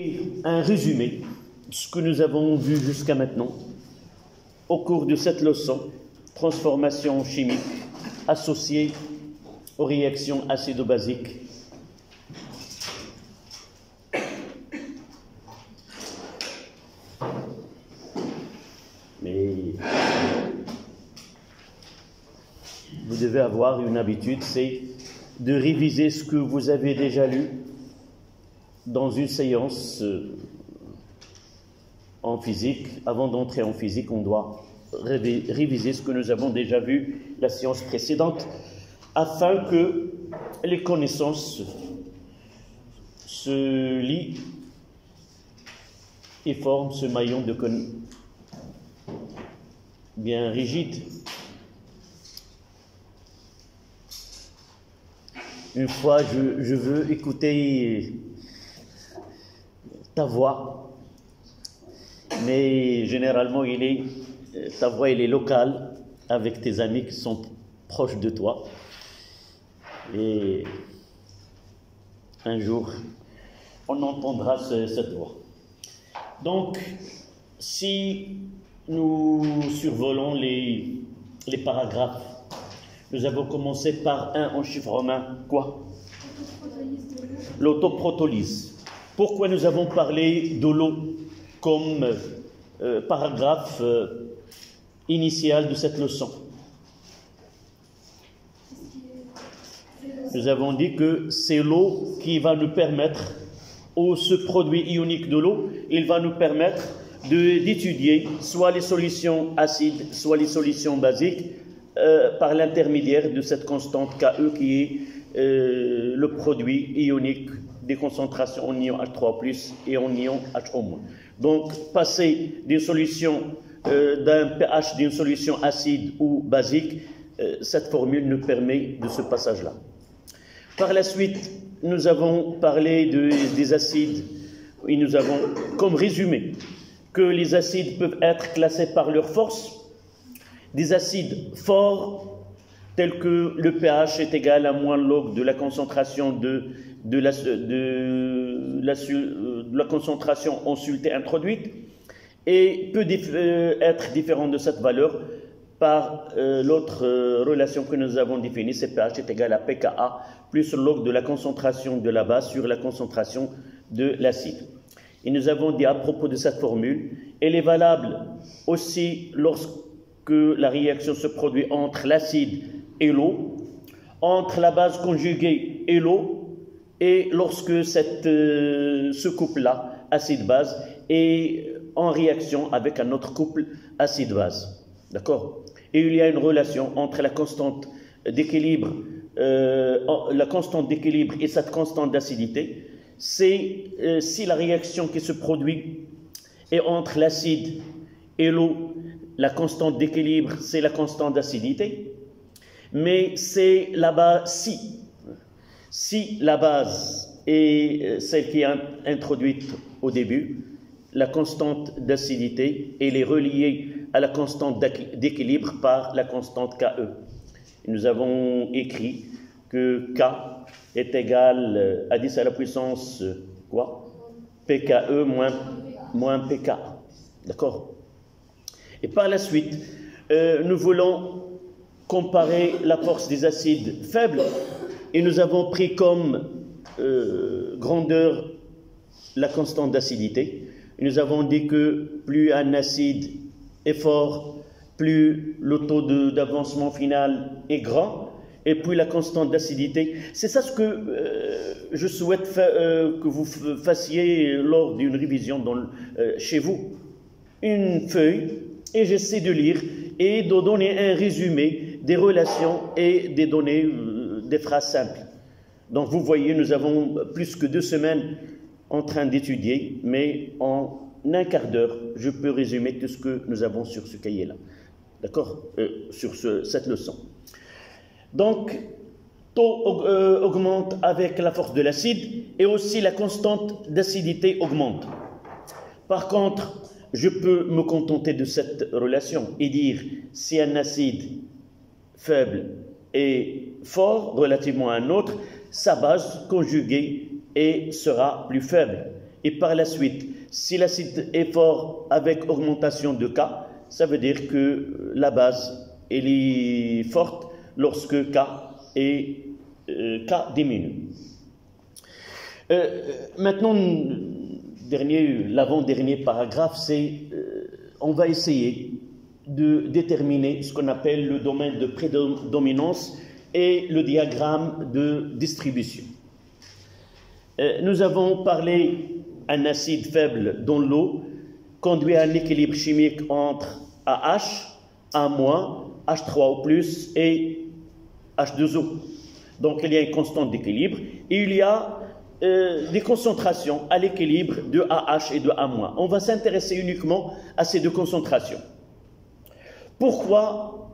Un résumé de ce que nous avons vu jusqu'à maintenant au cours de cette leçon, transformation chimique associée aux réactions acido-basiques. Mais vous devez avoir une habitude, c'est de réviser ce que vous avez déjà lu dans une séance en physique. Avant d'entrer en physique, on doit réviser ce que nous avons déjà vu la séance précédente, afin que les connaissances se lient et forment ce maillon de bien rigide. Une fois, je veux écouter ta voix, mais généralement ta voix elle est locale avec tes amis qui sont proches de toi, et un jour on entendra cette voix. Donc si nous survolons les paragraphes, nous avons commencé par un en chiffre romain, quoi? L'autoprotolyse. Pourquoi nous avons parlé de l'eau comme paragraphe initial de cette leçon? Nous avons dit que c'est l'eau qui va nous permettre, ou ce produit ionique de l'eau, il va nous permettre d'étudier soit les solutions acides, soit les solutions basiques, par l'intermédiaire de cette constante Ke qui est le produit ionique des concentrations en ion H3+, et en ion HO-. Donc, passer d'une solution, d'un pH d'une solution acide ou basique, cette formule nous permet de ce passage-là. Par la suite, nous avons parlé des acides, et nous avons comme résumé que les acides peuvent être classés par leur force. Des acides forts, tels que le pH est égal à moins log de la concentration de la concentration en soluté introduite, et peut être différent de cette valeur par l'autre relation que nous avons définie, c'est pH est égal à pKa plus log de la concentration de la base sur la concentration de l'acide. Et nous avons dit à propos de cette formule, elle est valable aussi lorsque la réaction se produit entre l'acide et l'eau, entre la base conjuguée et l'eau, et lorsque ce couple-là, acide-base, est en réaction avec un autre couple acide-base. D'accord? Et il y a une relation entre la constante d'équilibre et cette constante d'acidité. C'est si la réaction qui se produit est entre l'acide et l'eau, la constante d'équilibre, c'est la constante d'acidité, mais c'est la base, si la base est celle qui est introduite au début, la constante d'acidité, elle est reliée à la constante d'équilibre par la constante Ke. Et nous avons écrit que K est égal à 10 à la puissance quoi? PKE moins PK. D'accord? Et par la suite, nous voulons comparer la force des acides faibles, et nous avons pris comme grandeur la constante d'acidité. Nous avons dit que plus un acide est fort, plus le taux d'avancement final est grand, et plus la constante d'acidité. C'est ça ce que je souhaite que vous fassiez lors d'une révision chez vous. Une feuille, et j'essaie de lire et de donner un résumé des relations et des données, des phrases simples. Donc vous voyez, nous avons plus que 2 semaines en train d'étudier, mais en un quart d'heure, je peux résumer tout ce que nous avons sur ce cahier-là. D'accord? Sur cette leçon. Donc, taux augmente avec la force de l'acide, et aussi la constante d'acidité augmente. Par contre, je peux me contenter de cette relation et dire si un acide faible est fort relativement à un autre, sa base conjuguée sera plus faible. et par la suite, si l'acide est fort avec augmentation de K, ça veut dire que la base elle est forte lorsque K diminue. Maintenant, l'avant-dernier paragraphe, c'est on va essayer de déterminer ce qu'on appelle le domaine de prédominance et le diagramme de distribution. Nous avons parlé d'un acide faible dans l'eau conduit à un équilibre chimique entre AH, A-, H3O+, et H2O. Donc il y a une constante d'équilibre et il y a des concentrations à l'équilibre de AH et de A-. On va s'intéresser uniquement à ces deux concentrations. Pourquoi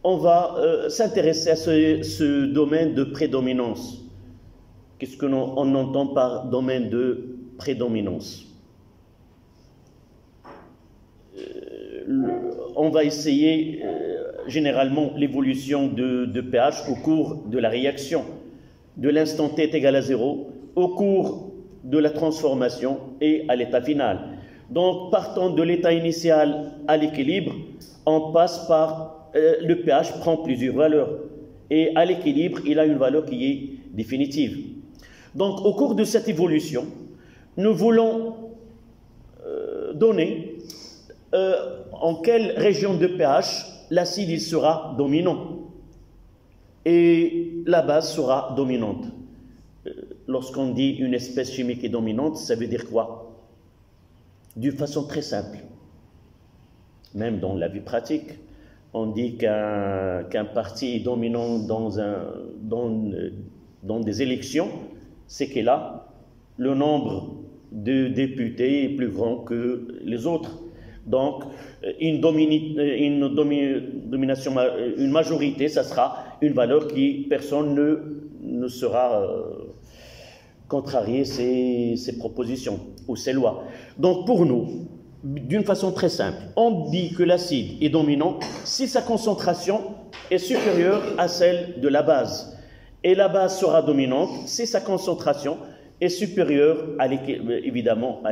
on va s'intéresser à ce domaine de prédominance? Qu'est-ce qu'on entend par domaine de prédominance? On va essayer généralement l'évolution de pH au cours de la réaction, de l'instant t est égal à 0, au cours de la transformation et à l'état final. Donc, partant de l'état initial à l'équilibre, on passe par le pH prend plusieurs valeurs. Et à l'équilibre, il a une valeur qui est définitive. Donc, au cours de cette évolution, nous voulons donner en quelle région de pH l'acide il sera dominant et la base sera dominante. Lorsqu'on dit une espèce chimique est dominante, ça veut dire quoi? D'une façon très simple. Même dans la vie pratique, on dit qu'un parti est dominant dans des élections, c'est qu'il a le nombre de députés est plus grand que les autres. Donc, une majorité, ça sera une valeur qui personne ne sera contrarier ces propositions ou ces lois. Donc, pour nous, d'une façon très simple, on dit que l'acide est dominant si sa concentration est supérieure à celle de la base. Et la base sera dominante si sa concentration est supérieure à évidemment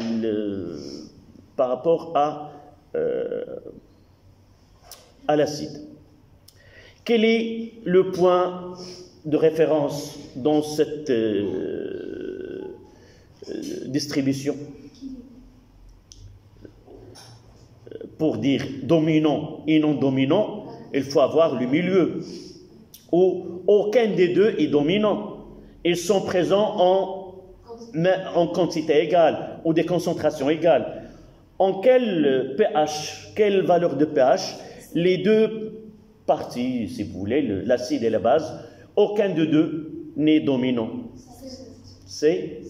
par rapport à l'acide. Quel est le point de référence dans cette distribution? Pour dire dominant et non dominant, il faut avoir le milieu où aucun des deux est dominant. Ils sont présents en quantité égale ou des concentrations égales. En quel pH, quelle valeur de pH, les deux parties, si vous voulez, l'acide et la base, aucun de deux n'est dominant. C'est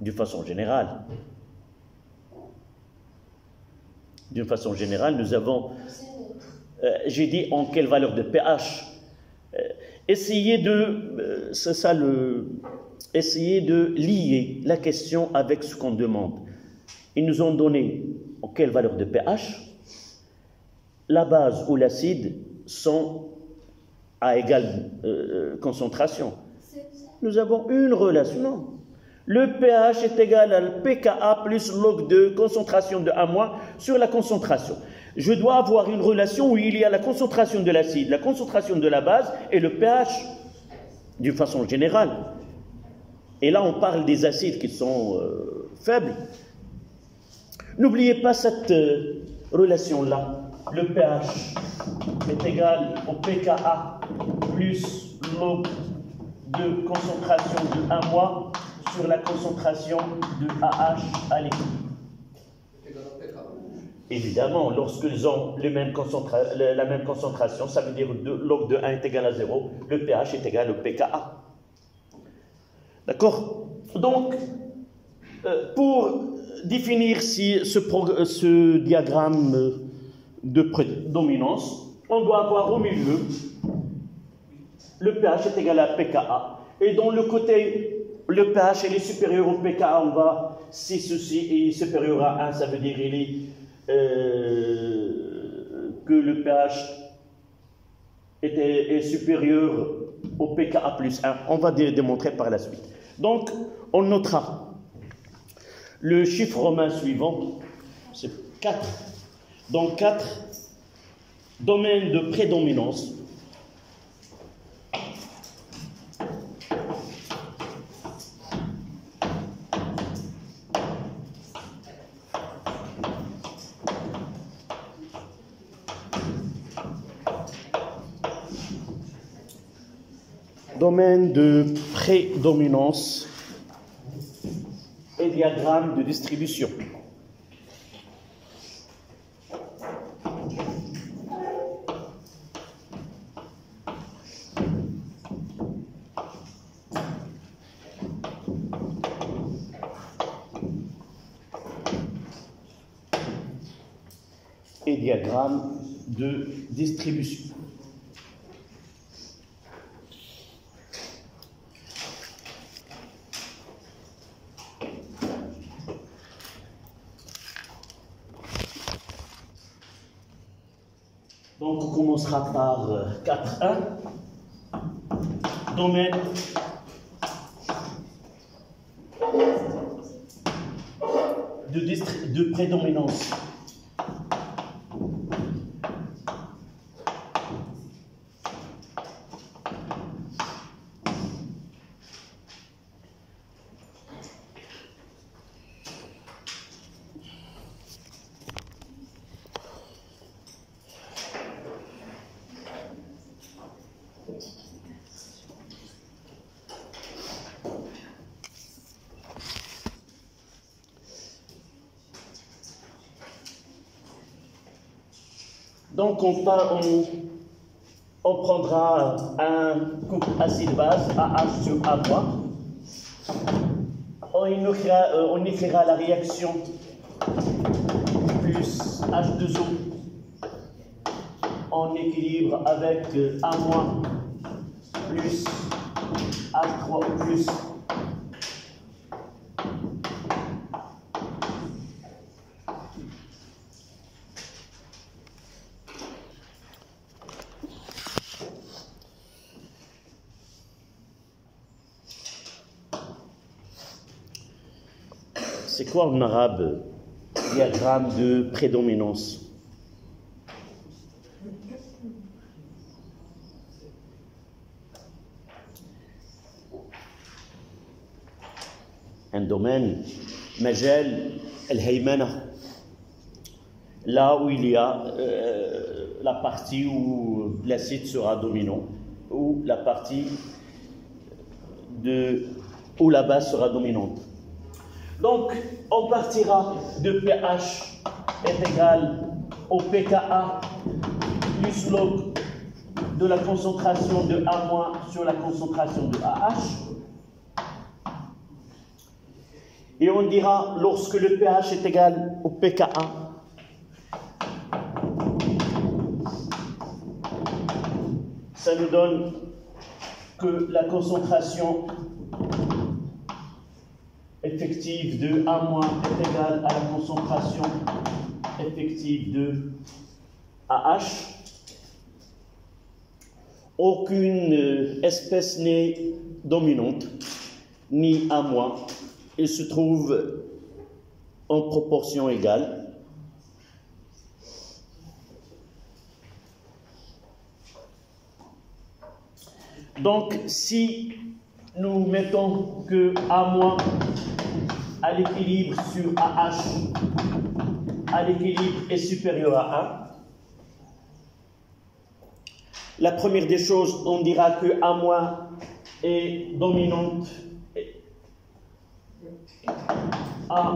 d'une façon générale. D'une façon générale, nous avons, j'ai dit en quelle valeur de pH. Essayez de lier la question avec ce qu'on demande. Ils nous ont donné en quelle valeur de pH la base ou l'acide sont à égale concentration. Nous avons une relation. Non. Le pH est égal à pKa plus log de concentration de A- sur la concentration. Je dois avoir une relation où il y a la concentration de l'acide, la concentration de la base et le pH d'une façon générale. Et là, on parle des acides qui sont faibles. N'oubliez pas cette relation-là. Le pH est égal au pKa plus log de concentration de A- sur la concentration de AH à l'équilibre. Évidemment, lorsqu'ils ont la même concentration, ça veut dire que log de 1 est égal à 0, le pH est égal au pKa. D'accord? Donc, pour définir ce diagramme de prédominance, on doit avoir au milieu le pH est égal à pKa. Et dans le côté, le pH est supérieur au pKa, on va, si ceci est supérieur à 1, ça veut dire que le pH est supérieur au pKa plus 1. On va démontrer par la suite. Donc, on notera Le chiffre romain suivant, c'est 4. Donc 4 domaines de prédominance. Domaine de prédominance et diagramme de distribution. Et diagramme de distribution. Donc, on commencera par 4.1, domaine de prédominance. Donc, on prendra un couple acide-base, AH sur A'. On écrira la réaction plus H2O en équilibre avec A- plus H3 plus. C'est quoi en arabe diagramme de prédominance? Un domaine, majal al-haymana, là où il y a la partie où l'acide sera dominant, ou la partie où la base sera dominante. Donc, on partira de pH est égal au pKa plus log de la concentration de A- sur la concentration de AH. Et on dira, lorsque le pH est égal au pKa, ça nous donne que la concentration effective de A- est égale à la concentration effective de AH. Aucune espèce n'est dominante, ni A-. Il se trouve en proportion égale. Donc, si nous mettons que A- à l'équilibre sur AH, à l'équilibre est supérieur à 1, la première des choses, on dira que A- est dominante. A-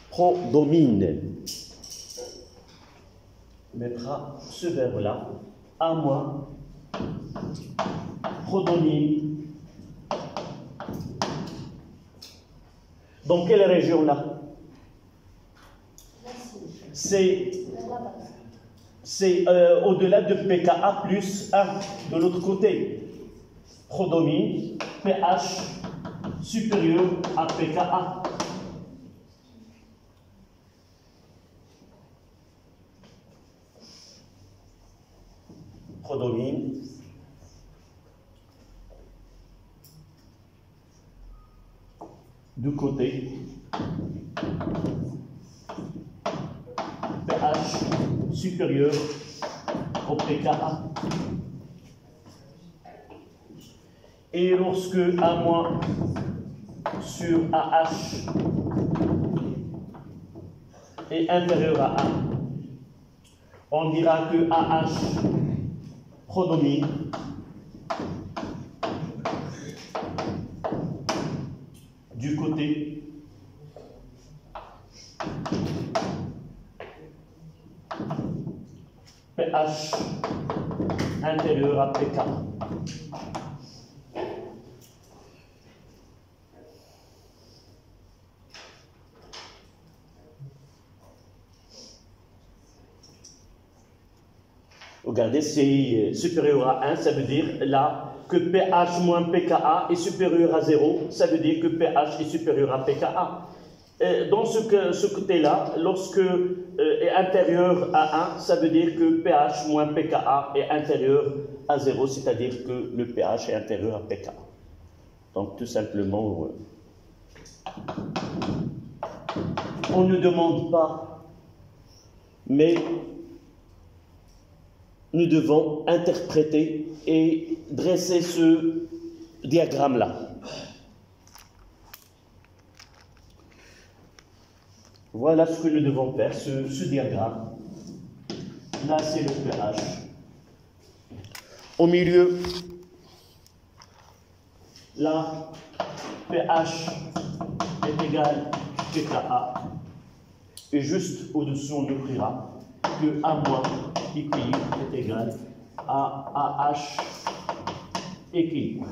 prodomine. On mettra ce verbe-là. A- prodomine. Dans quelle région là? C'est au-delà de pKa plus 1 de l'autre côté. Prodomine, pH supérieur à pKa. prédomine du côté pH supérieur au pKa. Et lorsque A- sur AH est inférieur à 1, on dira que AH prédomine du côté pH inférieur à pK. Regardez, c'est supérieur à 1, ça veut dire là que pH moins pKa est supérieur à 0, ça veut dire que pH est supérieur à pKa. Dans ce côté-là, lorsque est inférieur à 1, ça veut dire que pH moins pKa est inférieur à 0, c'est-à-dire que le pH est inférieur à pKa. Donc tout simplement, on ne demande pas, mais nous devons interpréter et dresser ce diagramme-là. Voilà ce que nous devons faire, ce diagramme. Là, c'est le pH. Au milieu, là, pH est égal à pKa. Et juste au-dessous, on écrira que A- équilibre est égal à AH équilibre.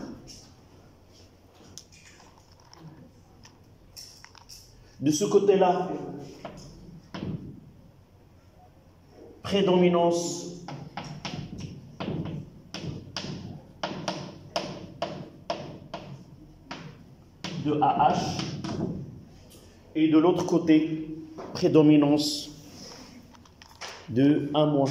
De ce côté-là, prédominance de AH et de l'autre côté, prédominance de A-.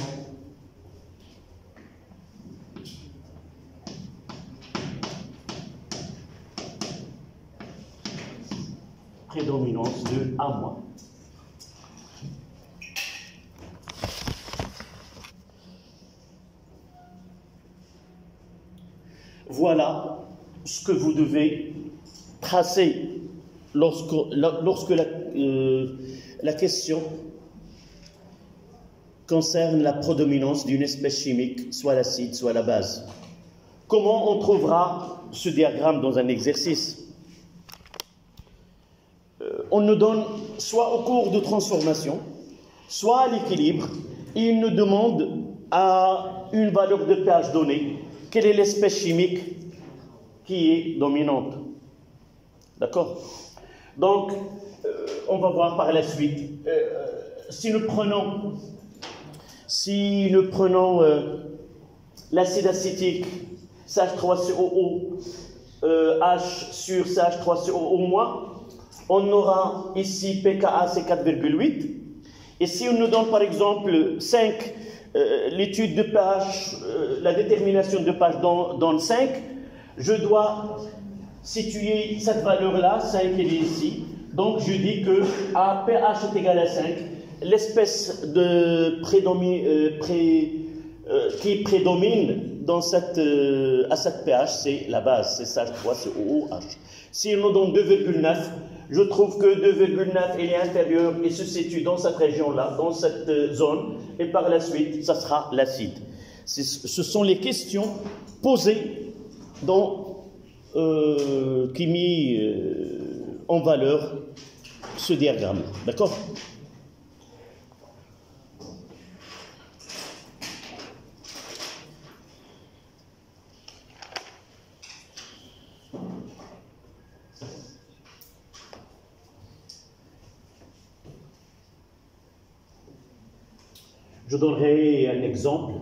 Prédominance de A-. Voilà ce que vous devez tracer lorsque la question concerne la prédominance d'une espèce chimique, soit l'acide, soit la base. Comment on trouvera ce diagramme dans un exercice? On nous donne soit au cours de transformation, soit à l'équilibre, et il nous demande à une valeur de pH donnée, quelle est l'espèce chimique qui est dominante. D'accord? Donc, on va voir par la suite. Si nous prenons l'acide acétique CH3COO H sur CH3COO-, on aura ici pKa c'est 4,8. Et si on nous donne par exemple 5, l'étude de pH, la détermination de pH donne 5, je dois situer cette valeur-là, 5 elle est ici. Donc je dis que à pH est égal à 5, l'espèce qui prédomine dans à cette pH, c'est la base, c'est CH3COOH. Si on nous donne 2,9, je trouve que 2,9 est inférieur et se situe dans cette région-là, dans cette zone, et par la suite, ça sera l'acide. Ce sont les questions posées qui mis en valeur ce diagramme. D'accord? Je donnerai un exemple.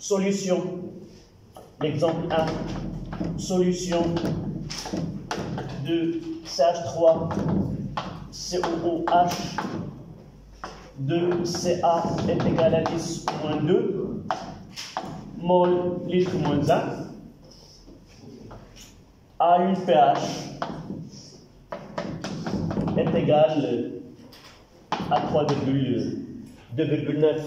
Solution. L'exemple 1. Solution de CH3 COOH de Ca est égal à 10 moins 2 mol litre moins 1 à une pH est égal à 2,9.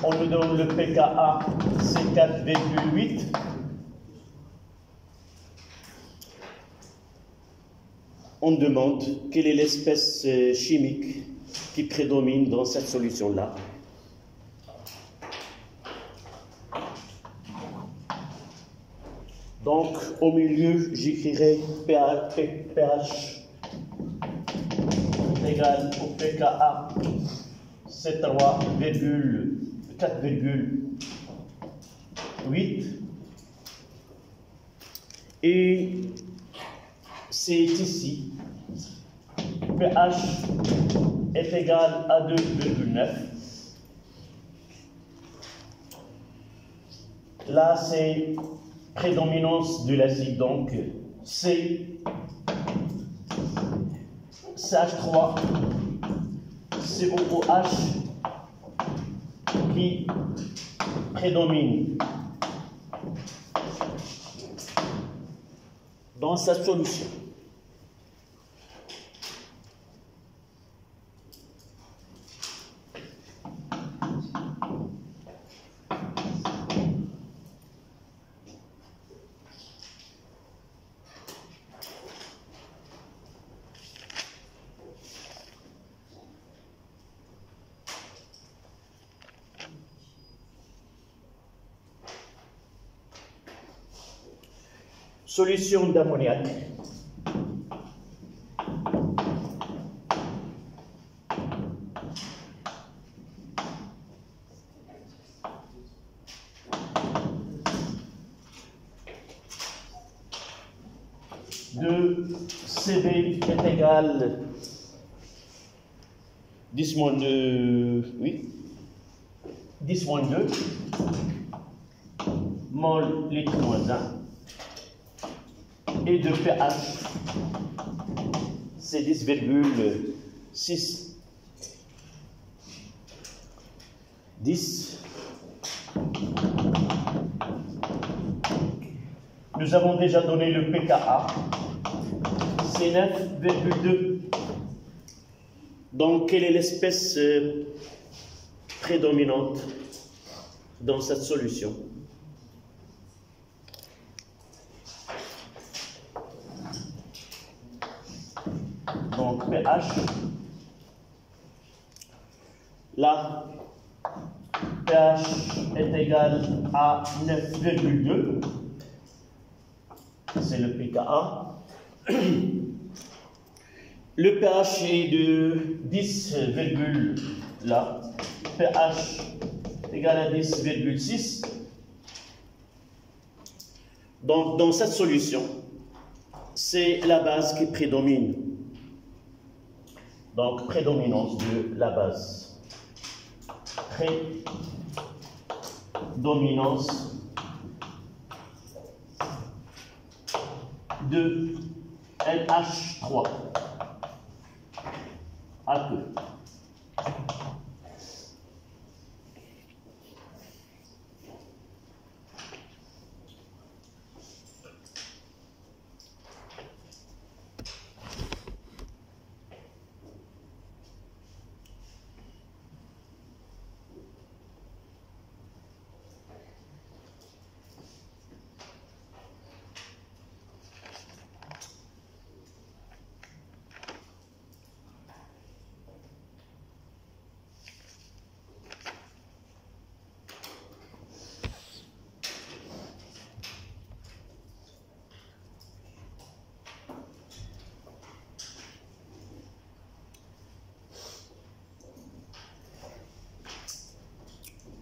On nous donne le pKa, c'est 4,8. On demande quelle est l'espèce chimique qui prédomine dans cette solution-là. Donc, au milieu, j'écrirai pH égal au pKa, c'est 4,8. Et c'est ici, pH est égal à 2,9. Là, c'est prédominance de l'acide, donc c'est CH3, COOH qui prédomine dans cette solution. Solution d'ammoniac. De Cb est égal 10 moins 2, oui, 10 moins 2, mol litre moins 1. Et de pH, c'est 10,6. 10. Nous avons déjà donné le pKa, c'est 9,2. Donc, quelle est l'espèce prédominante dans cette solution? Donc pH, là, pH est égal à 9,2, c'est le pKa. Le pH est de 10, là, pH égal à 10,6. Donc dans cette solution, c'est la base qui prédomine. Donc, prédominance de la base. Prédominance de NH3. À peu.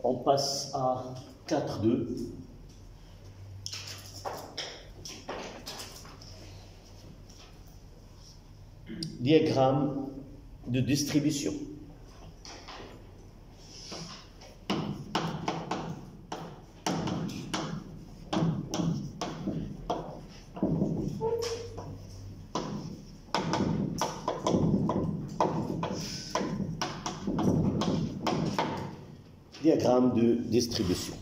On passe à 4,2. Diagramme de distribution. Diagramme de distribution.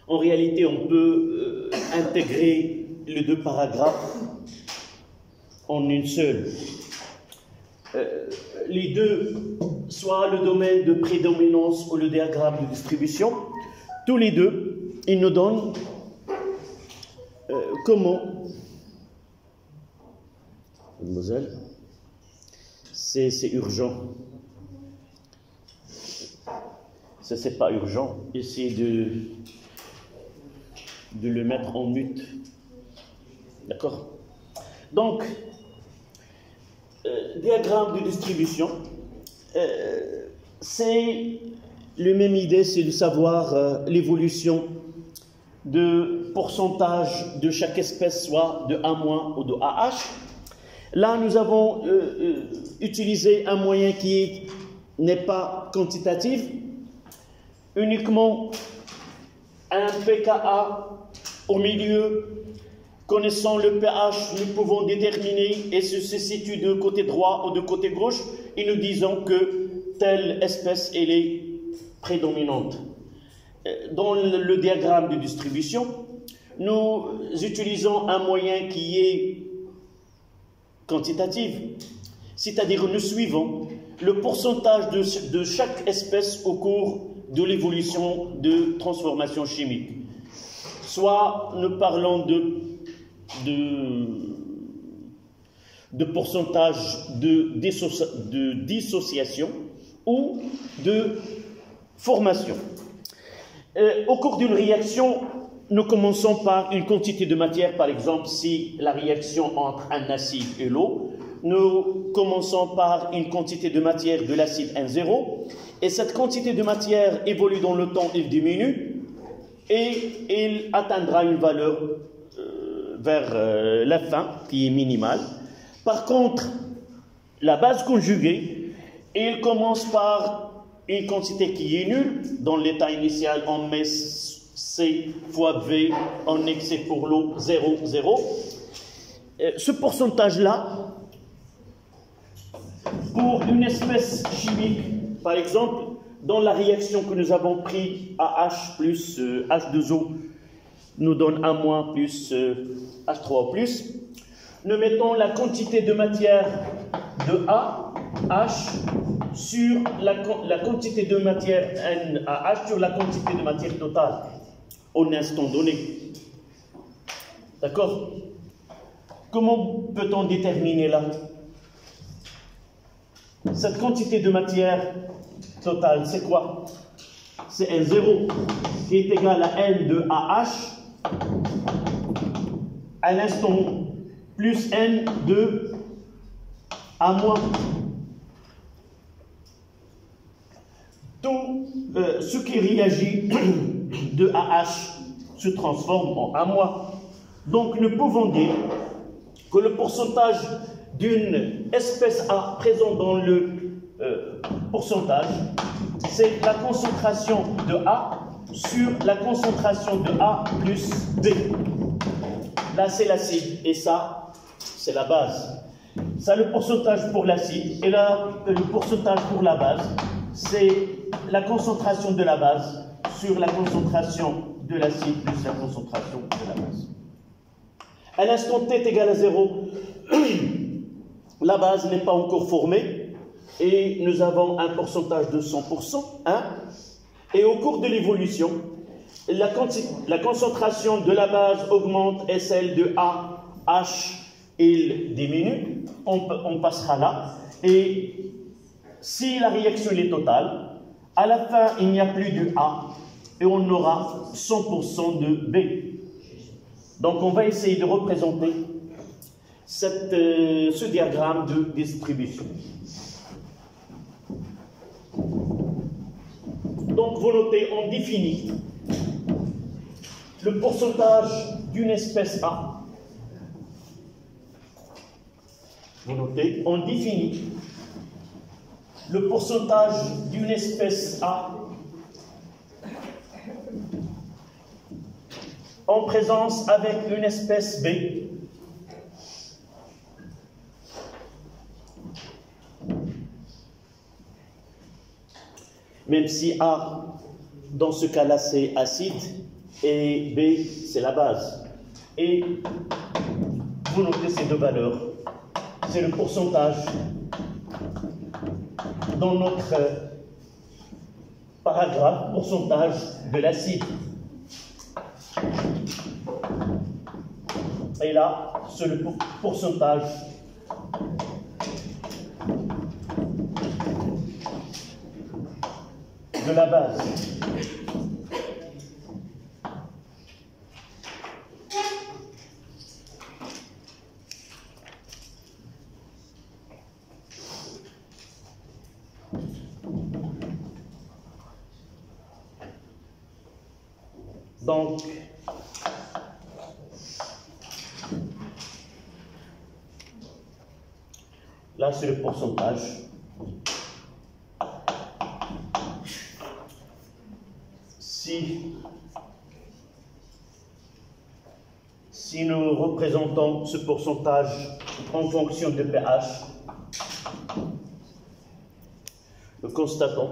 En réalité, on peut intégrer les deux paragraphes en une seule. Les deux, soit le domaine de prédominance ou le diagramme de distribution, tous les deux, ils nous donnent comment, mademoiselle, c'est urgent. Ça, c'est pas urgent. Essayez de le mettre en mute. D'accord? Donc, diagramme de distribution, c'est la même idée, c'est de savoir l'évolution de pourcentage de chaque espèce, soit de A- ou de AH. Là, nous avons utilisé un moyen qui n'est pas quantitatif, uniquement un pKa au milieu. Connaissant le pH, nous pouvons déterminer et se situe de côté droit ou de côté gauche et nous disons que telle espèce elle est prédominante. Dans le diagramme de distribution, nous utilisons un moyen qui est quantitatif, c'est-à-dire nous suivons le pourcentage de chaque espèce au cours de l'évolution de transformation chimique. Soit nous parlons de pourcentage de dissociation ou de formation. Au cours d'une réaction, nous commençons par une quantité de matière, par exemple, si la réaction entre un acide et l'eau, nous commençons par une quantité de matière de l'acide N0, et cette quantité de matière évolue dans le temps, il diminue, et il atteindra une valeur vers la fin, qui est minimale. Par contre, la base conjuguée, il commence par une quantité qui est nulle. Dans l'état initial, on met C fois V en excès pour l'eau 0, 0. Ce pourcentage-là, pour une espèce chimique, par exemple, dans la réaction que nous avons pris AH plus H2O, nous donne A- plus H3O+. Nous mettons la quantité de matière de A, H, sur la quantité de matière NaH sur la quantité de matière totale au instant donné. D'accord? Comment peut-on déterminer là? Cette quantité de matière totale, c'est quoi? C'est N0 qui est égal à N de AH à l'instant plus N de A-. Tout ce qui réagit de AH se transforme en A-. Donc nous pouvons dire que le pourcentage d'une espèce A présent dans le pourcentage, c'est la concentration de A sur la concentration de A plus B. Là, c'est l'acide, et ça, c'est la base. Ça, le pourcentage pour l'acide, et là, le pourcentage pour la base, c'est la concentration de la base sur la concentration de l'acide plus la concentration de la base. À l'instant t est égal à 0, la base n'est pas encore formée, et nous avons un pourcentage de 100%, hein, et au cours de l'évolution, la concentration de la base augmente et celle de A, H il diminue, on passera là. Et si la réaction est totale, à la fin, il n'y a plus de A et on aura 100% de B. Donc, on va essayer de représenter ce diagramme de distribution. Donc, vous notez, on définit le pourcentage d'une espèce A. Vous notez, on définit le pourcentage d'une espèce A en présence avec une espèce B. Même si A, dans ce cas-là, c'est acide, et B, c'est la base. Et vous notez ces deux valeurs. C'est le pourcentage dans notre paragraphe, pourcentage de l'acide. Et là, c'est le pourcentage de la base. Donc, là, c'est le pourcentage. Si nous représentons ce pourcentage en fonction de pH, nous constatons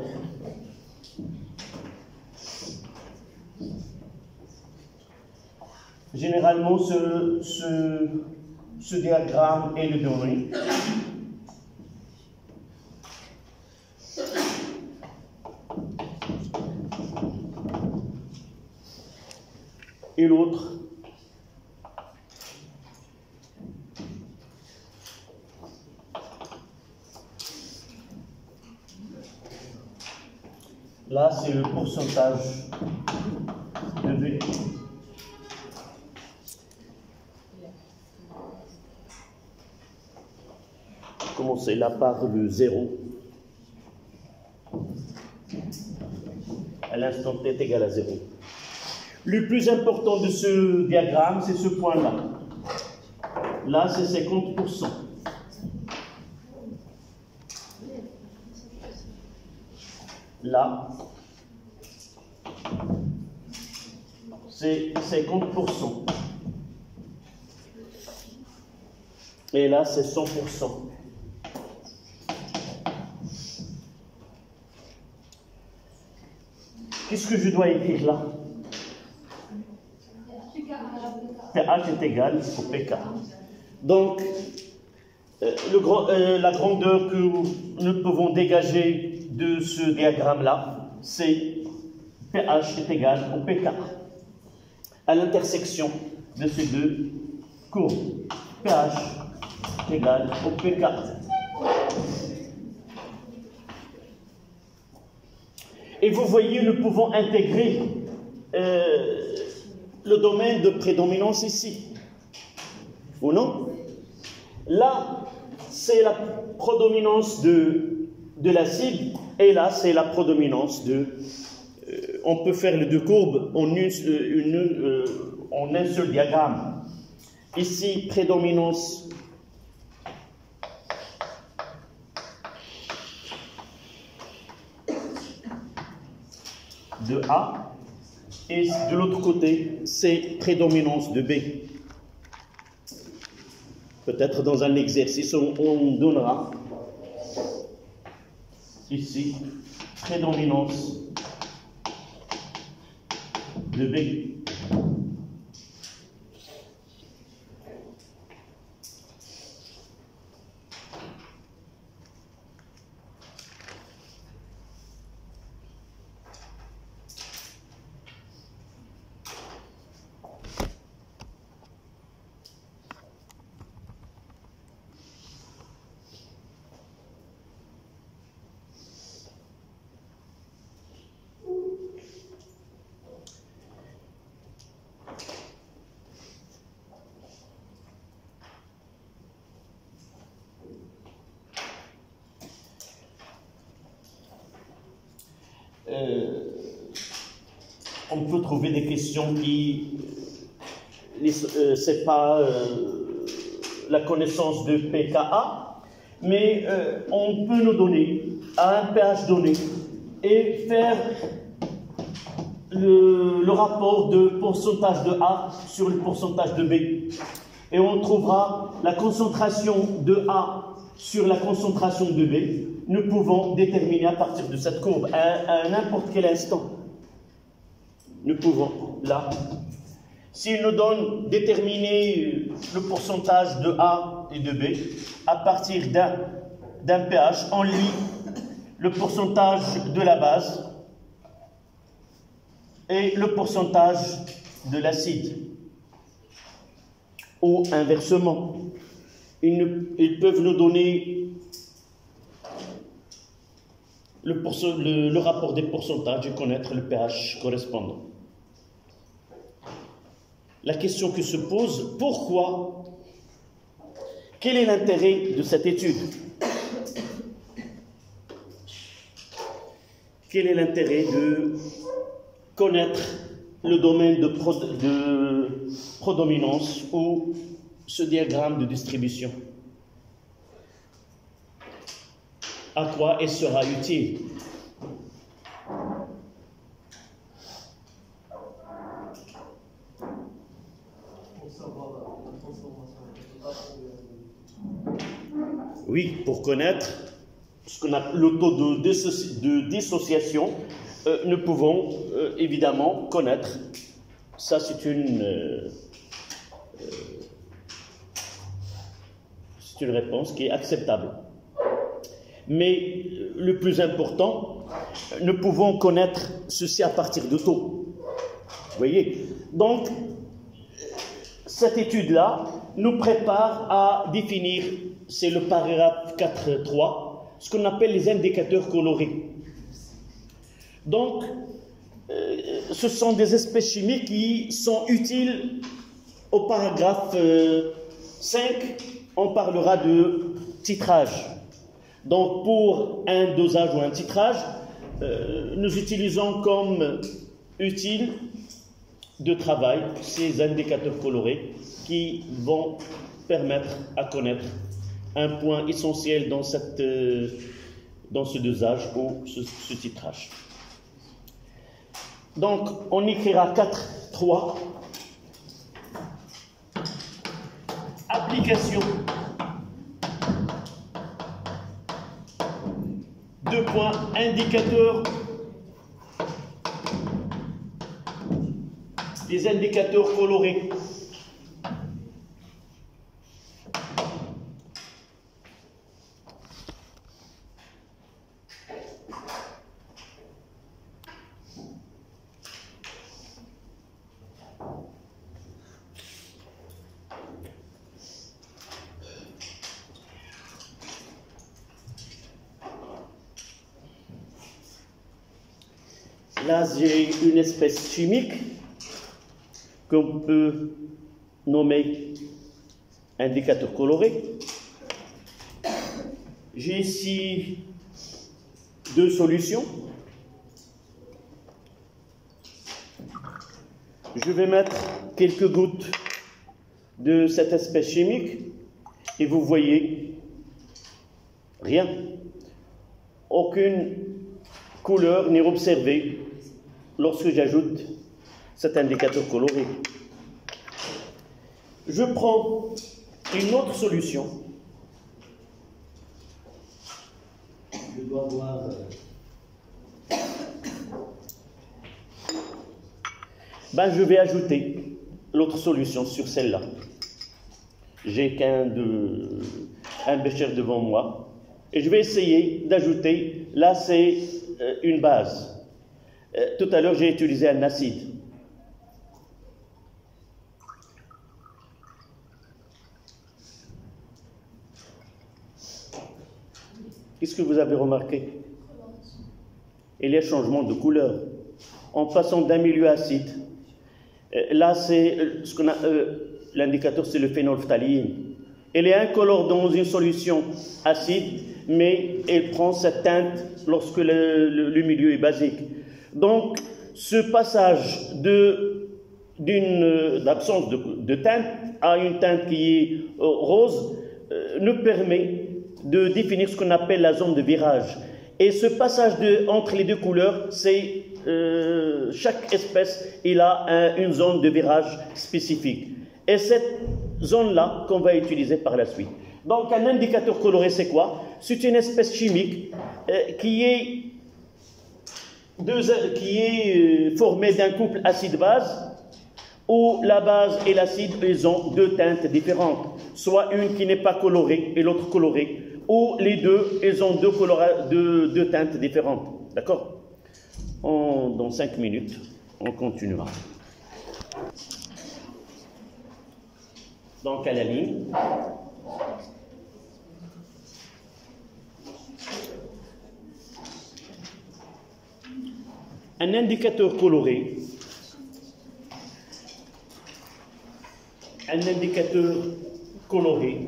généralement ce diagramme est le donné. Et l'autre là, c'est le pourcentage de B. Commencez là par le 0. À l'instant t est égal à 0. Le plus important de ce diagramme, c'est ce point-là. Là, c'est 50%. Là, c'est 50%. Et là, c'est 100%. Qu'est-ce que je dois écrire là? pH est égal au pK. Donc, la grandeur que nous pouvons dégager de ce diagramme-là, c'est pH est égal au pK. À l'intersection de ces deux courbes, pH est égal au pK. Et vous voyez, nous pouvons intégrer le domaine de prédominance ici. Ou non? Là, c'est la prédominance de l'acide, et là, c'est la prédominance de... on peut faire les deux courbes en un seul diagramme. Ici, prédominance de A, et de l'autre côté, c'est prédominance de B. Peut-être dans un exercice, on donnera ici prédominance de B. on peut trouver des questions qui c'est pas la connaissance de pKa, mais on peut nous donner à un pH donné et faire le rapport de pourcentage de A sur le pourcentage de B. Et on trouvera la concentration de A sur la concentration de B. Nous pouvons déterminer à partir de cette courbe, à n'importe quel instant. Nous pouvons, là, s'il nous donne déterminer le pourcentage de A et de B, à partir d'un pH, on lit le pourcentage de la base et le pourcentage de l'acide. Ou inversement, ils peuvent nous donner le rapport des pourcentages et connaître le pH correspondant. La question qui se pose, pourquoi? Quel est l'intérêt de cette étude? Quel est l'intérêt de connaître le domaine de prédominance ou ce diagramme de distribution? À quoi il sera utile? Oui, pour connaître ce qu'on appelle le taux de dissociation, nous pouvons évidemment connaître. Ça, c'est une réponse qui est acceptable. Mais le plus important, nous pouvons connaître ceci à partir de taux. Vous voyez? Donc, cette étude-là nous prépare à définir, c'est le paragraphe 4.3, ce qu'on appelle les indicateurs colorés. Donc, ce sont des espèces chimiques qui sont utiles. Au paragraphe 5, on parlera de titrage. Donc, pour un dosage ou un titrage, nous utilisons comme utile de travail ces indicateurs colorés qui vont permettre à connaître un point essentiel dans ce dosage ou ce titrage. Donc, on écrira 4.3. Application. 2 points, indicateurs. Des indicateurs colorés. Là, j'ai une espèce chimique qu'on peut nommer indicateur coloré. J'ai ici 2 solutions. Je vais mettre quelques gouttes de cette espèce chimique et vous voyez rien. Aucune couleur n'est observée lorsque j'ajoute cet indicateur coloré. Je prends une autre solution. Je dois voir. Je vais ajouter l'autre solution sur celle-là. J'ai un bécher devant moi et je vais essayer d'ajouter. Là, c'est une base. Tout à l'heure, j'ai utilisé un acide. Qu'est-ce que vous avez remarqué? Il y a changement de couleur. En passant d'un milieu acide, là, c'est ce qu'on a. L'indicateur, c'est le phénylphtaléine. Elle est incolore dans une solution acide, mais elle prend cette teinte lorsque le milieu est basique. Donc, ce passage d'absence de teinte à une teinte qui est rose nous permet de définir ce qu'on appelle la zone de virage. Et ce passage entre les deux couleurs, c'est chaque espèce il a une zone de virage spécifique. Et cette zone-là qu'on va utiliser par la suite. Donc un indicateur coloré, c'est quoi? C'est une espèce chimique qui est formée d'un couple acide-base où la base et l'acide, ils ont deux teintes différentes. Soit une qui n'est pas colorée et l'autre colorée, ou les deux, ils ont deux teintes différentes. D'accord? Dans 5 minutes, on continuera. Donc à la ligne. Un indicateur coloré. Un indicateur coloré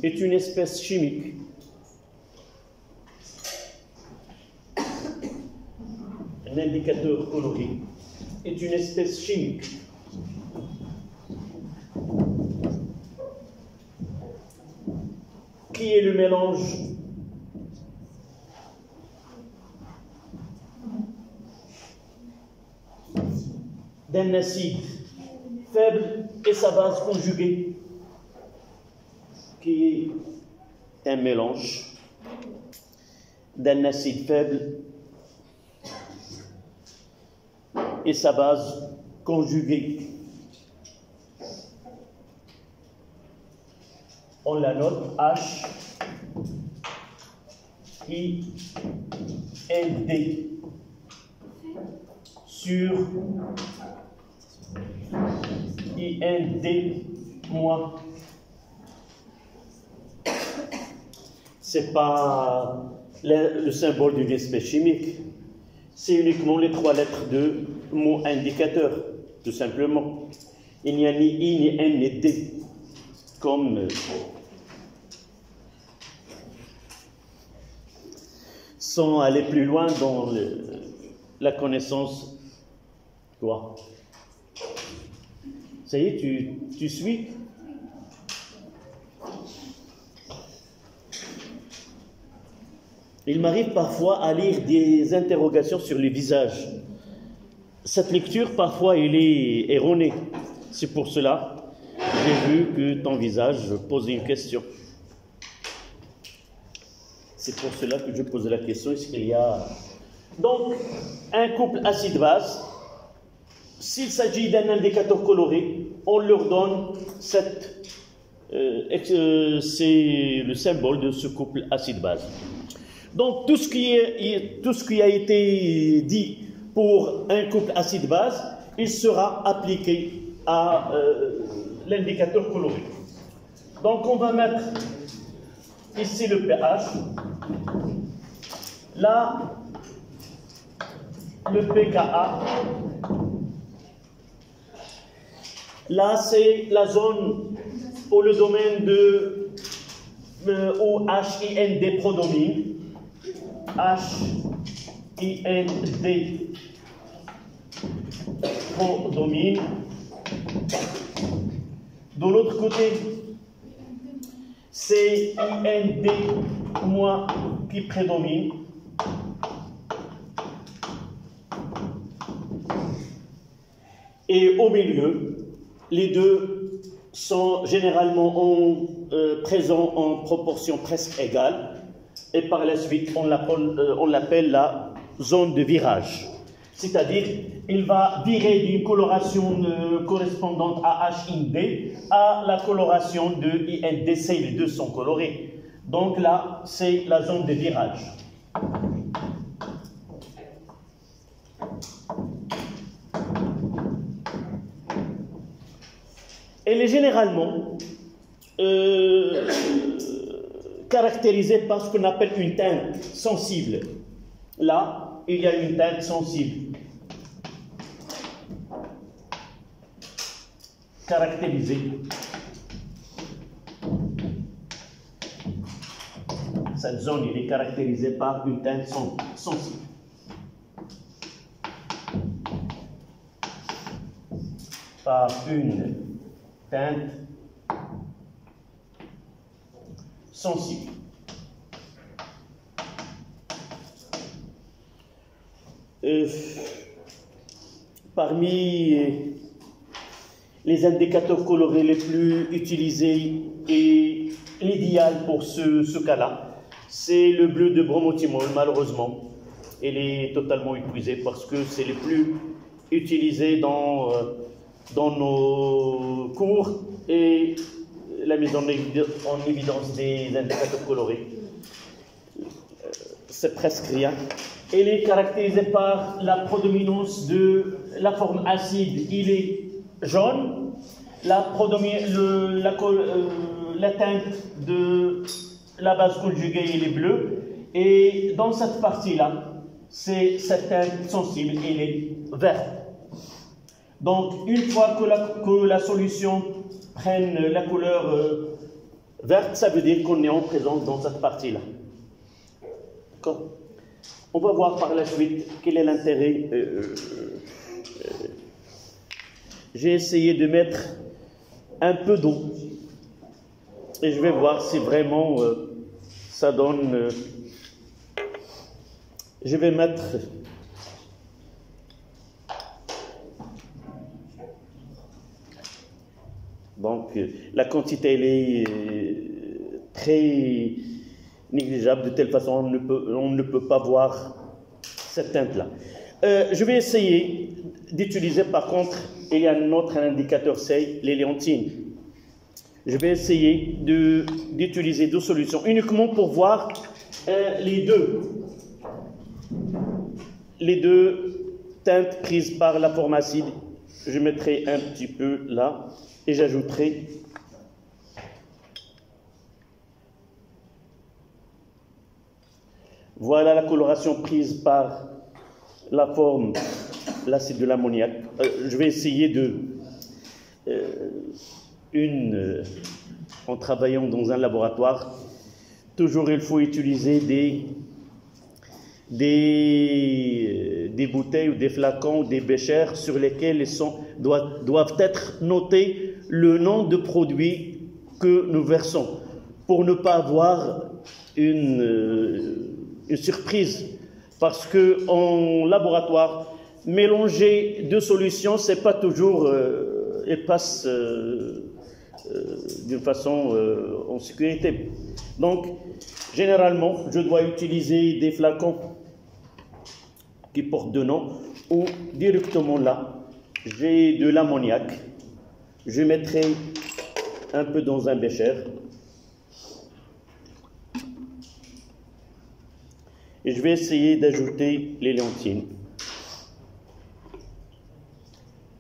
est une espèce chimique un indicateur coloré est une espèce chimique qui est le mélange d'un acide faible et sa base conjuguée, qui est un mélange d'un acide faible et sa base conjuguée. On la note H, I, N, D sur IND moins. C'est pas le symbole d'une espèce chimique, c'est uniquement les 3 lettres de mot indicateur, tout simplement. Il n'y a ni I, ni N, ni D, comme sans aller plus loin dans la connaissance. Toi, ça y est, tu suis? Il m'arrive parfois à lire des interrogations sur les visages. Cette lecture, parfois, elle est erronée. C'est pour cela que j'ai vu que ton visage posait une question. C'est pour cela que je pose la question, est-ce qu'il y a... Donc, un couple acide-base, s'il s'agit d'un indicateur coloré, on leur donne c'est le symbole de ce couple acide-base. Donc, tout ce qui a été dit pour un couple acide-base, il sera appliqué à l'indicateur coloré. Donc, on va mettre ici le pH. Là, le pKa. Là, c'est la zone où le domaine de où HIND prédomine. HIND prédomine. De l'autre côté, c'est IND moins qui prédomine. Et au milieu, les deux sont généralement présents en proportion presque égale. Et par la suite, on l'appelle la zone de virage. C'est-à-dire, il va virer d'une coloration correspondante à HIND à la coloration de INDC. Les deux sont colorés. Donc là, c'est la zone de virage. Elle est généralement caractérisée par ce qu'on appelle une teinte sensible. Là, il y a une teinte sensible. Caractérisée. Cette zone elle est caractérisée par une teinte sensible. Par une teinte sensible. Parmi les indicateurs colorés les plus utilisés et l'idéal pour ce cas-là, c'est le bleu de bromothymol. Malheureusement, il est totalement épuisé parce que c'est le plus utilisé dans nos cours et la mise en évidence des indicateurs colorés. C'est presque rien. Il est caractérisé par la prédominance de la forme acide, il est jaune, la teinte de la base conjuguée, il est bleu, et dans cette partie-là, c'est cette teinte sensible, il est vert. Donc, une fois que la solution prenne la couleur verte, ça veut dire qu'on est en présence dans cette partie-là. D'accord ? On va voir par la suite quel est l'intérêt. J'ai essayé de mettre un peu d'eau et je vais voir si vraiment ça donne. Je vais mettre donc la quantité elle est très négligeable, de telle façon on ne peut pas voir cette teinte-là. Je vais essayer d'utiliser, par contre, il y a un autre indicateur, c'est l'éléantine. Je vais essayer d'utiliser deux solutions, uniquement pour voir les deux teintes prises par la forme acide. Je mettrai un petit peu là et j'ajouterai voilà la coloration prise par la forme, l'acide de l'ammoniac. Je vais essayer en travaillant dans un laboratoire, toujours il faut utiliser des bouteilles ou des flacons ou des béchers sur lesquels doivent être notés le nom de produit que nous versons, pour ne pas avoir une surprise, parce que en laboratoire, mélanger deux solutions, c'est pas toujours et passe d'une façon en sécurité. Donc, généralement, je dois utiliser des flacons qui portent deux noms, ou directement là, j'ai de l'ammoniac. Je mettrai un peu dans un bécher. Et je vais essayer d'ajouter l'éléantine.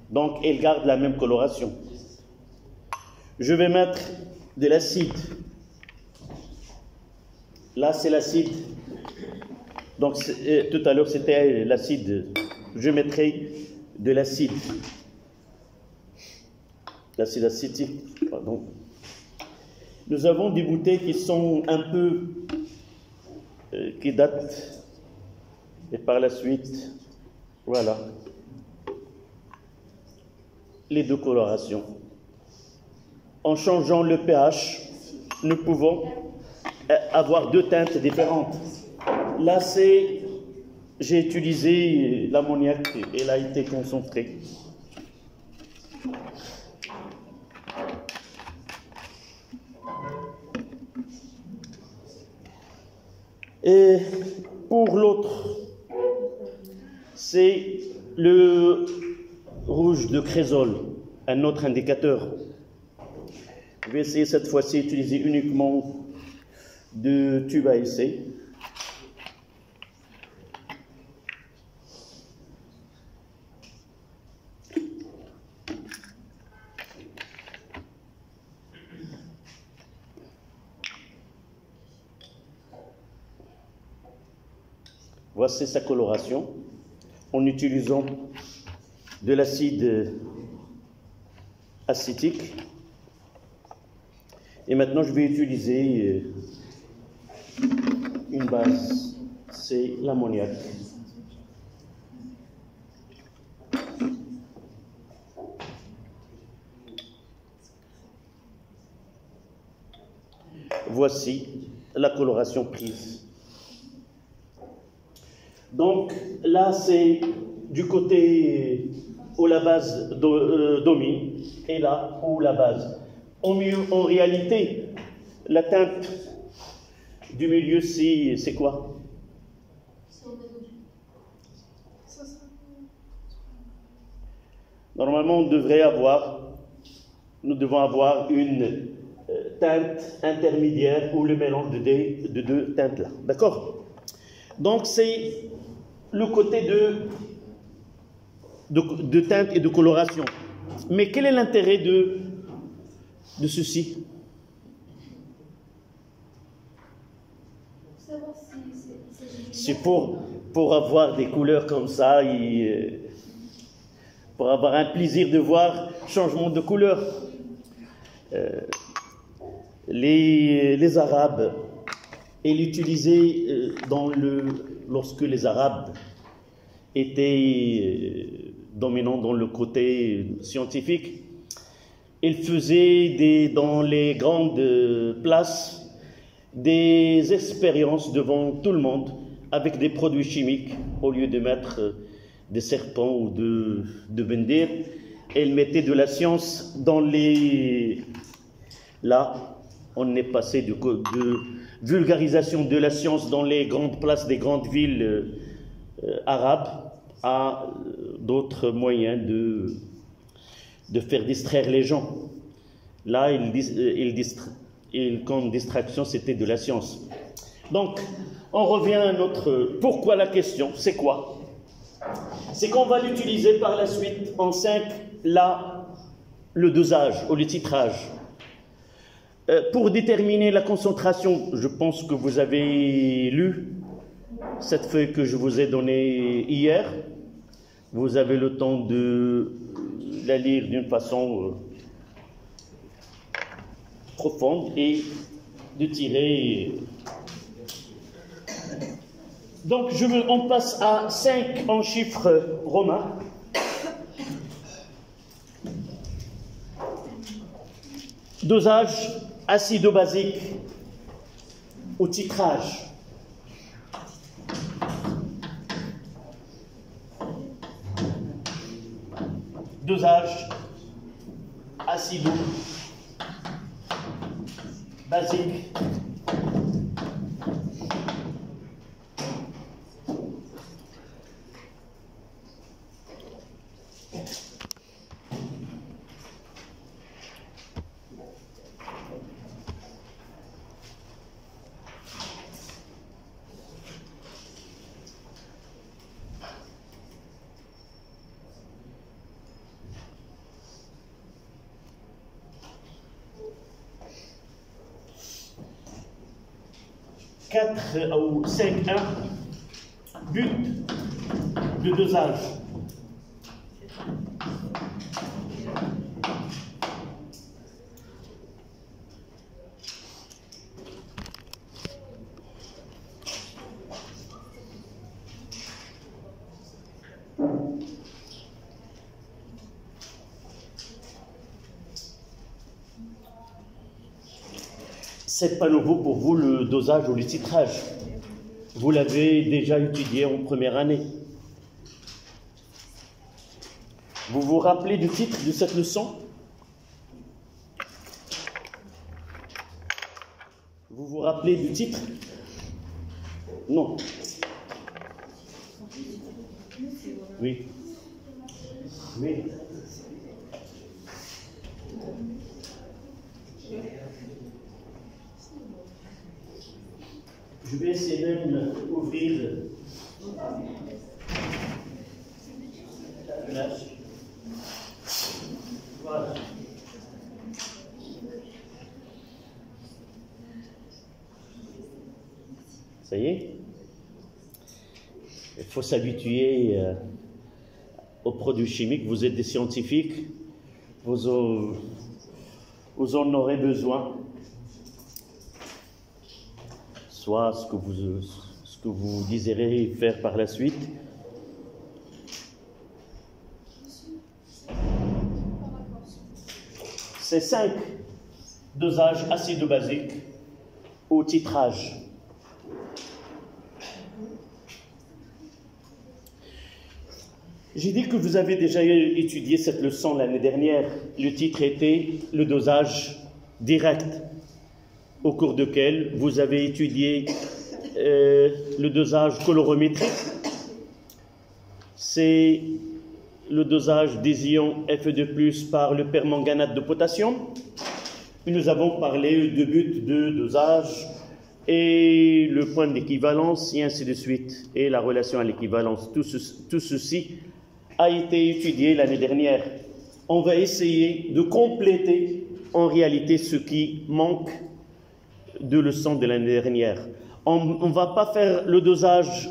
Donc, elle garde la même coloration. Je vais mettre de l'acide. Là, c'est l'acide. Donc, tout à l'heure, c'était l'acide. Je mettrai de l'acide. L'acide acétique, pardon. Nous avons des bouteilles qui sont un peu... qui datent. Et par la suite, voilà. Les deux colorations. En changeant le pH, nous pouvons avoir deux teintes différentes. Là, j'ai utilisé l'ammoniac, elle a été concentrée. Et pour l'autre, c'est le rouge de crésolol, un autre indicateur. Je vais essayer cette fois-ci d'utiliser uniquement de tube à essai. Voici sa coloration en utilisant de l'acide acétique. Et maintenant, je vais utiliser une base, c'est l'ammoniac. Voici la coloration prise. Donc là, c'est du côté où la base domine et là où la base. En réalité, la teinte du milieu, c'est quoi? Normalement, nous devons avoir une teinte intermédiaire ou le mélange de deux teintes-là. D'accord? Donc, c'est le côté de teinte et de coloration. Mais quel est l'intérêt de ceci? C'est pour avoir des couleurs comme ça, et pour avoir un plaisir de voir changement de couleur. Les Arabes, ils l'utilisaient lorsque les Arabes étaient dominants dans le côté scientifique. Ils faisaient dans les grandes places des expériences devant tout le monde avec des produits chimiques au lieu de mettre des serpents ou de bendir. Ils mettaient de la science dans les... Là, on est passé de vulgarisation de la science dans les grandes places des grandes villes arabes à d'autres moyens de faire distraire les gens. Là, comme distraction, c'était de la science. Donc, on revient à notre... Pourquoi la question? C'est quoi? C'est qu'on va l'utiliser par la suite en 5, là, le dosage ou le titrage. Pour déterminer la concentration, je pense que vous avez lu cette feuille que je vous ai donnée hier. Vous avez le temps de la lire d'une façon profonde et de tirer. Donc, on passe à 5 en chiffres romains. Dosage acido-basique ou titrage. Dosage acido-basique. Ou 5.1, but de dosage. C'est pas nouveau pour vous le dosage ou le titrage. Vous l'avez déjà étudié en première année. Vous vous rappelez du titre de cette leçon? Vous vous rappelez du titre? Non. Oui. Oui. Je vais essayer même d'ouvrir la fenêtre. Voilà. Ça y est? Il faut s'habituer aux produits chimiques. Vous êtes des scientifiques. Vous en aurez besoin. soit ce que vous désirez faire par la suite. C'est 5 dosages acides basiques au titrage. J'ai dit que vous avez déjà étudié cette leçon l'année dernière. Le titre était le dosage direct, au cours duquel vous avez étudié le dosage colorimétrique. C'est le dosage des ions Fe2+ par le permanganate de potassium. Et nous avons parlé de but de dosage et le point d'équivalence et ainsi de suite, et la relation à l'équivalence. Tout ceci a été étudié l'année dernière. On va essayer de compléter en réalité ce qui manque de leçon de l'année dernière. On ne va pas faire le dosage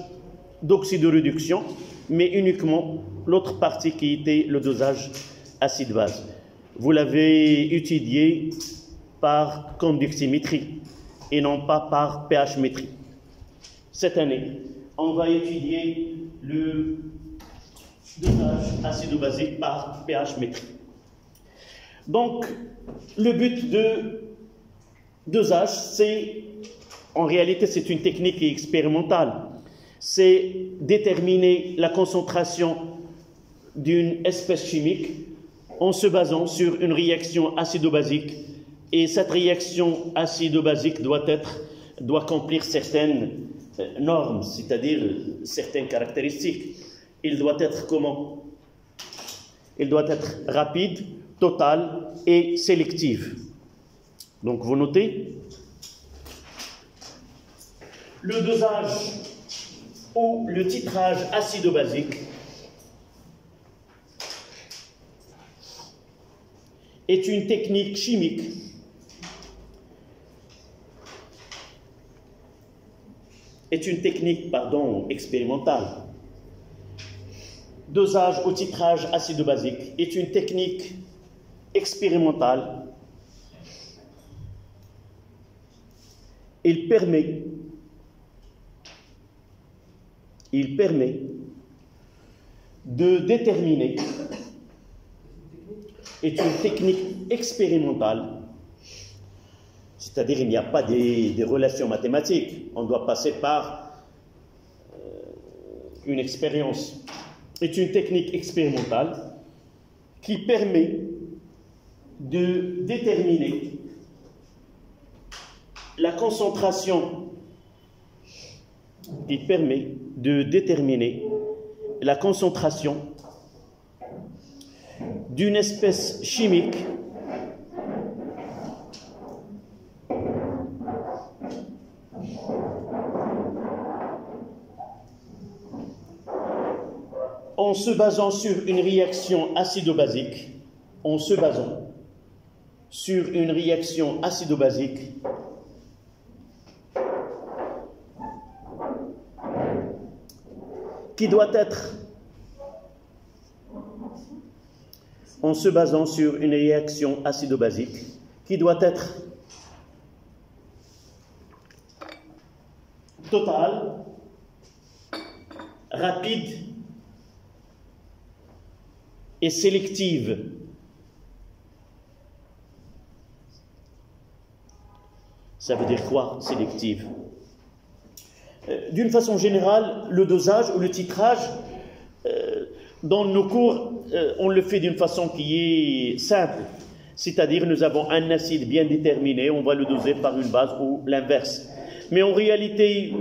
d'oxydoréduction, mais uniquement l'autre partie qui était le dosage acide-base. Vous l'avez étudié par conductimétrie et non pas par pH-métrie. Cette année, on va étudier le dosage acido-basique par pH-métrie. Donc, le but de dosage, en réalité, c'est une technique expérimentale. C'est déterminer la concentration d'une espèce chimique en se basant sur une réaction acido-basique. Et cette réaction acido-basique doit remplir certaines normes, c'est-à-dire certaines caractéristiques. Il doit être comment? Il doit être rapide, total et sélectif. Donc vous notez, le dosage ou le titrage acido-basique est une technique chimique expérimentale. Dosage ou titrage acido-basique est une technique expérimentale. Il permet de déterminer, est une technique expérimentale, c'est-à-dire il n'y a pas des relations mathématiques, on doit passer par une expérience. C'est une technique expérimentale qui permet de déterminer la concentration, d'une espèce chimique en se basant sur une réaction acido-basique, qui doit être totale, rapide et sélective. Ça veut dire quoi, sélective? D'une façon générale, le dosage ou le titrage, dans nos cours, on le fait d'une façon qui est simple. C'est-à-dire, nous avons un acide bien déterminé, on va le doser par une base ou l'inverse. Mais en réalité,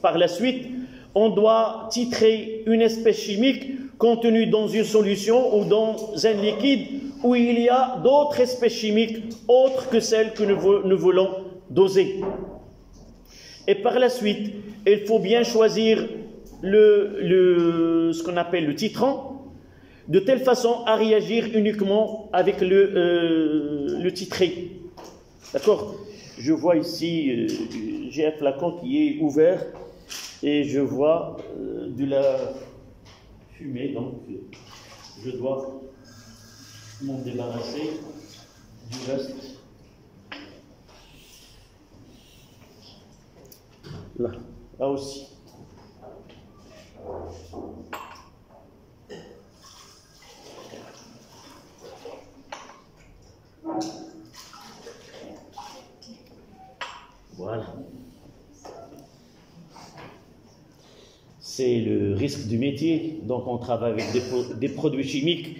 par la suite, on doit titrer une espèce chimique contenue dans une solution ou dans un liquide où il y a d'autres espèces chimiques autres que celles que nous voulons doser. Et par la suite, il faut bien choisir ce qu'on appelle le titrant, de telle façon à réagir uniquement avec le titré. D'accord? Je vois ici, j'ai un flacon qui est ouvert et je vois de la fumée, donc je dois m'en débarrasser du reste. Là aussi. Voilà. C'est le risque du métier. Donc on travaille avec des produits chimiques.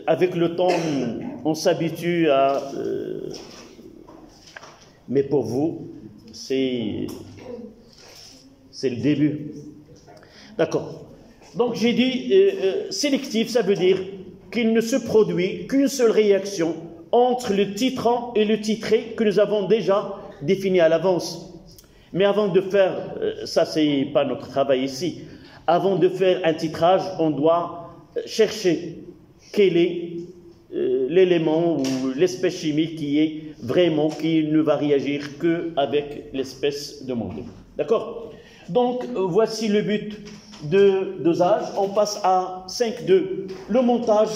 Avec le temps, on s'habitue à... mais pour vous, c'est le début. D'accord. Donc j'ai dit sélectif, ça veut dire qu'il ne se produit qu'une seule réaction entre le titrant et le titré que nous avons déjà défini à l'avance. Mais avant de faire, ça c'est pas notre travail ici, avant de faire un titrage, on doit chercher quel est l'élément ou l'espèce chimique qui ne va réagir qu'avec l'espèce demandée. D'accord? Donc, voici le but de dosage. On passe à 5.2. Le montage.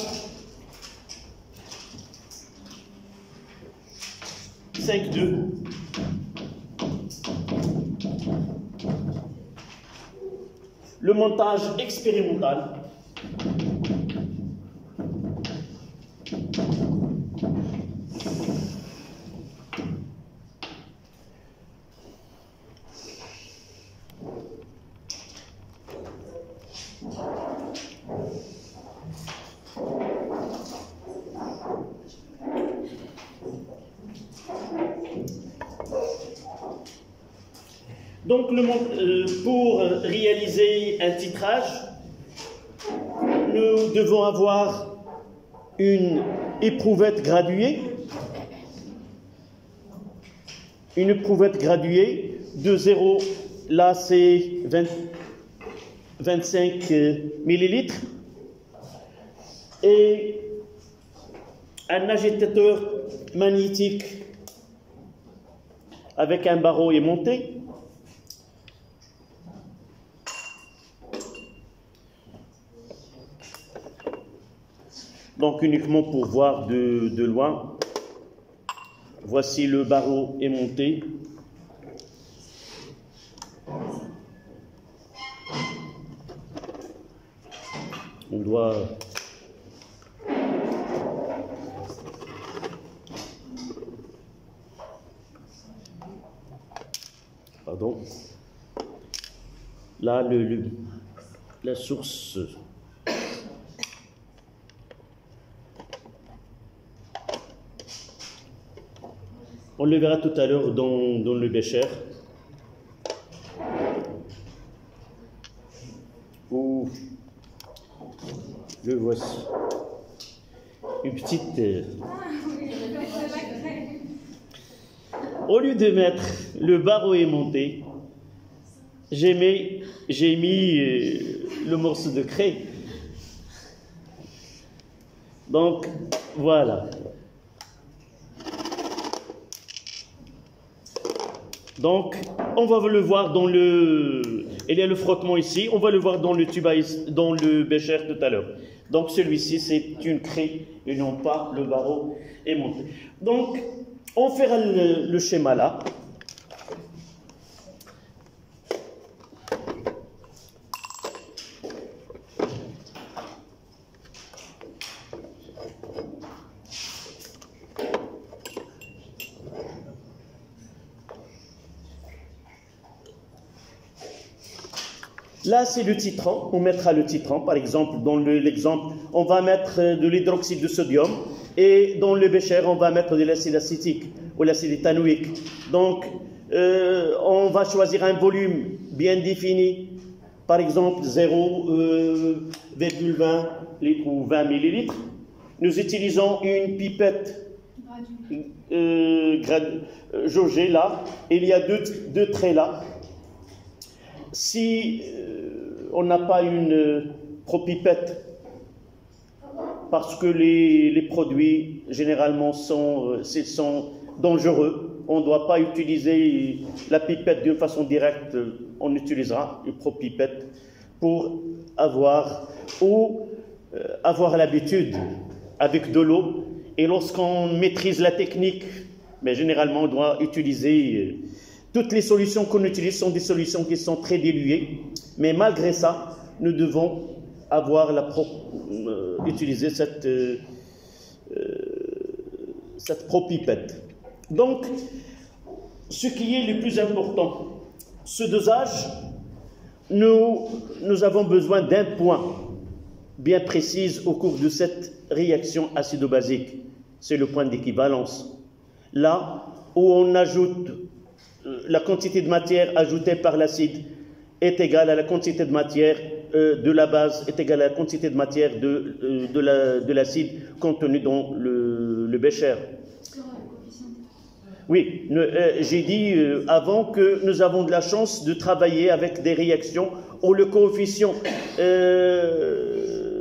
5.2. Le montage expérimental. Donc, pour réaliser un titrage, nous devons avoir une éprouvette graduée. Une éprouvette graduée de 0, là c'est 25 millilitres. Et un agitateur magnétique avec un barreau aimanté. Donc uniquement pour voir de loin. Voici le barreau aimanté. On doit... Pardon. Là, la source... On le verra tout à l'heure dans le bécher. Où le voici. Une petite... Au lieu de mettre le barreau aimanté, j'ai mis le morceau de craie. Donc, voilà. Donc, on va le voir dans le... Il y a le frottement ici. On va le voir dans le tube, dans le bécher tout à l'heure. Donc, celui-ci, c'est une craie et non pas le barreau aimanté. Donc, on fera le schéma là. Là, c'est le titrant. On mettra le titrant. Par exemple, dans l'exemple, on va mettre de l'hydroxyde de sodium. Et dans le bécher, on va mettre de l'acide acétique ou l'acide éthanoïque. Donc, on va choisir un volume bien défini. Par exemple, 0,20 litres ou 20 millilitres. Nous utilisons une pipette jaugée là. Il y a deux traits là. Si on n'a pas une propipette, parce que les produits généralement sont dangereux, on ne doit pas utiliser la pipette d'une façon directe, on utilisera une propipette pour avoir l'habitude avec de l'eau. Et lorsqu'on maîtrise la technique, mais généralement on doit utiliser Toutes les solutions qu'on utilise sont des solutions qui sont très diluées, mais malgré ça, nous devons utiliser cette propipette. Donc, ce qui est le plus important, ce dosage, nous avons besoin d'un point bien précis au cours de cette réaction acido-basique. C'est le point d'équivalence. Là où on ajoute la quantité de matière ajoutée par l'acide est égale à la quantité de matière de la base est égale à la quantité de matière de l'acide contenu dans le bécher. Oui, j'ai dit avant que nous avons de la chance de travailler avec des réactions où le coefficient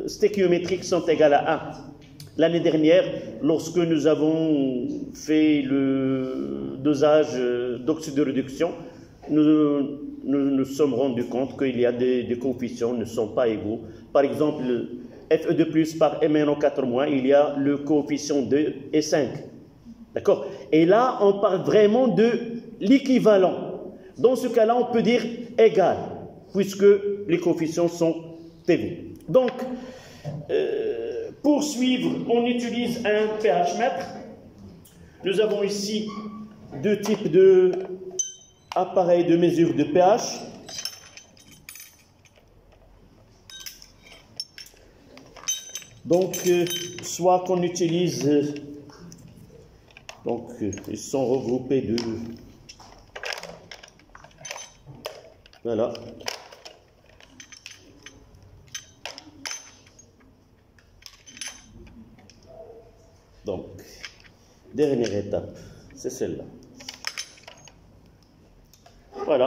stéchiométriques sont égales à 1. L'année dernière, lorsque nous avons fait le dosage d'oxyde de réduction, nous nous sommes rendus compte qu'il y a des coefficients qui ne sont pas égaux. Par exemple, Fe2+, par MnO4-, il y a le coefficient 2 et 5. D'accord? Et là, on parle vraiment de l'équivalent. Dans ce cas-là, on peut dire égal, puisque les coefficients sont égaux. Donc, pour suivre, on utilise un pH mètre. Nous avons ici deux types d'appareils de mesure de pH. Donc, soit qu'on utilise... ils sont regroupés de... Voilà. Donc, dernière étape, c'est celle-là. Voilà.